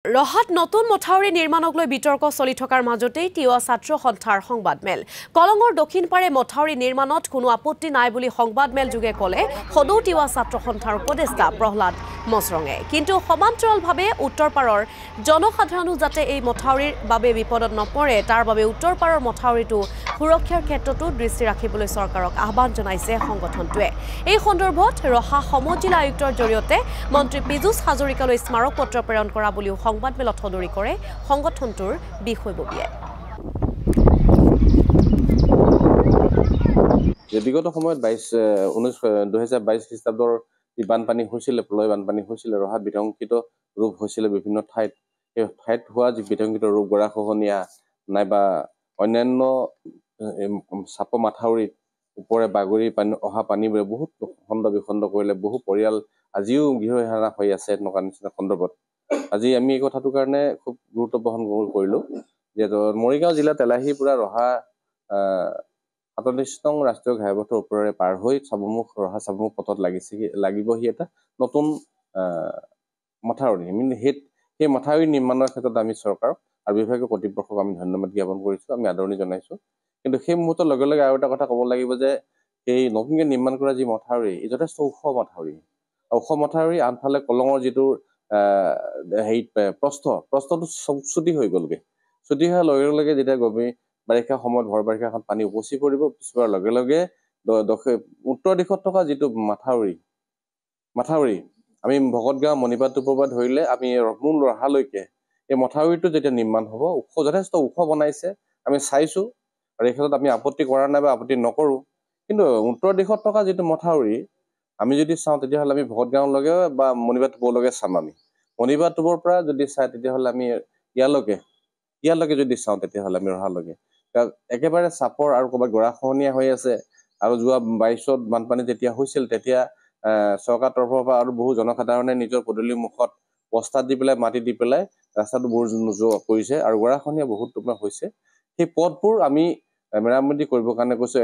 ৰহাত নতুন মথাউৰি নিৰ্মাণক লৈ বিতৰ্ক চলি থকাৰ মাজতেই তিৱা ছাত্ৰ সন্থাৰ সংবাদমেল কলঙৰ দক্ষিণ পাৰে মথাউৰি নিৰ্মাণত কোনো আপত্তি নাই বুলি সংবাদমেল যোগে ক'লে সদৌ তিৱা ছাত্ৰ সন্থাৰ উপদেষ্টা প্ৰহ্লাদ মছৰঙে কিন্তু সমান্তৰালভাৱে উত্তৰ পাৰৰ জনসাধাৰণো যাতে এই মথাউৰিৰ বাবে বিপদত নপৰে তাৰ বাবে উত্তৰ পাৰৰ মথাউৰিটো সুৰক্ষাৰ ক্ষেত্ৰতো দৃষ্টি ৰাখিবলৈ চৰকাৰক আহ্বান জনাইছে সংগঠনটোৱে এই সন্দৰ্ভত ৰহা সমজিলা আয়ুক্তৰ জৰিয়তে মন্ত্ৰী পীযুষ হাজৰিকালৈ স্মাৰক পত্ৰ প্ৰেৰণ কৰা বুলি সংবাদমেলত সদৰি কৰে সংগঠনটোৰ বিষয়ববীয়াই বিগত সময়ত 2022 খ্ৰীষ্টাব্দৰ বানপানী হৈছিল প্ৰলয় বানপানী হৈছিল ৰহাত বিধ্বংসিত ৰূপ হৈছিল বিভিন্ন ঠাইত এই ঠাইত হোৱা যি বিধ্বংসিত ৰূপ গৰাখহনীয়া নাইবা অন্যান্য চাপ মাথাউৰিত ওপৰে বাগৰি অহা পানীবোৰে বহুত খণ্ড বিখণ্ড কৰিলে বহু পৰিয়াল আজিও গৃহহীন হৈ আছে এনেকুৱা নিচিনা সন্দৰ্ভত আজি আমি এই কথাটোৰ কাৰণে খুব গুৰুত্ব বহন কৰিলো যে মৰিগাঁও জিলা তেলাহীৰ পৰা ৰহা 47 নং ৰাষ্ট্ৰীয় ঘাইপথৰ ওপৰেৰে পাৰ হৈ ৰহা চাবুমুখ পথত লাগিবহি এটা নতুন মথাউৰি সেই মথাউৰি নিৰ্মাণৰ ক্ষেত্ৰত আমি চৰকাৰক আৰু বিভাগীয় কৰ্তৃপক্ষক আমি ধন্যবাদ জ্ঞাপন কৰিছোঁ আমি আদৰণি জনাইছোঁ কিন্তু সেই মুহূৰ্তৰ লগে লগে আৰু এটা কথা ক'ব লাগিব যে এই নতুনকৈ নিৰ্মাণ কৰা যি মথাউৰি ই যথেষ্ট ওখ মথাউৰি আনফালে কলঙৰ যিটো প্ৰস্থটো ছুটি হৈ গ'লগে ছুটি হোৱাৰ লগে লগে যেতিয়া বাৰিষা সময়ত ভৰ বাৰিষাখন পানী উপচি পৰিব উপচি লগে লগে উত্তৰ দিশত থকা যিটো মাথাউৰি আমি ভকতগাঁও মণিপাটটোৰ পৰা ধৰিলে আমি মূল ৰহালৈকে এই মথাউৰিটো যেতিয়া নিৰ্মাণ হ'ব যথেষ্ট ওখ বনাইছে আমি চাইছোঁ আৰু এই ক্ষেত্ৰত আমি আপত্তি কৰা নাই বা আপত্তি নকৰোঁ কিন্তু উত্তৰ দিশত থকা যিটো মথাউৰি আমি যদি চাওঁ তেতিয়াহ'লে আমি ভকতগাঁওলৈকে বা মণিপাটটোপৰলৈকে চাম আমি মণিপাটটোপৰ পৰা যদি চাই তেতিয়াহ'লে আমি ইয়ালৈকে যদি চাওঁ তেতিয়াহ'লে আমি ৰহালৈকে একেবাৰে চাপৰ আৰু ক'ৰবাত গৰাখহনীয়া হৈ আছে আৰু যোৱা 22ত বানপানী যেতিয়া হৈছিল তেতিয়া চৰকাৰ তৰফৰ পৰা আৰু বহু জনসাধাৰণে নিজৰ পদূলি মুখত বস্তা দি পেলাই মাটি দি পেলাই ৰাস্তাটো বোৰ নোযোৱা কৰিছে আৰু গৰাখহনীয়া বহুত তোমাৰ হৈছে সেই পথবোৰ আমি মেৰামতি কৰিবৰ কাৰণে কৈছোঁ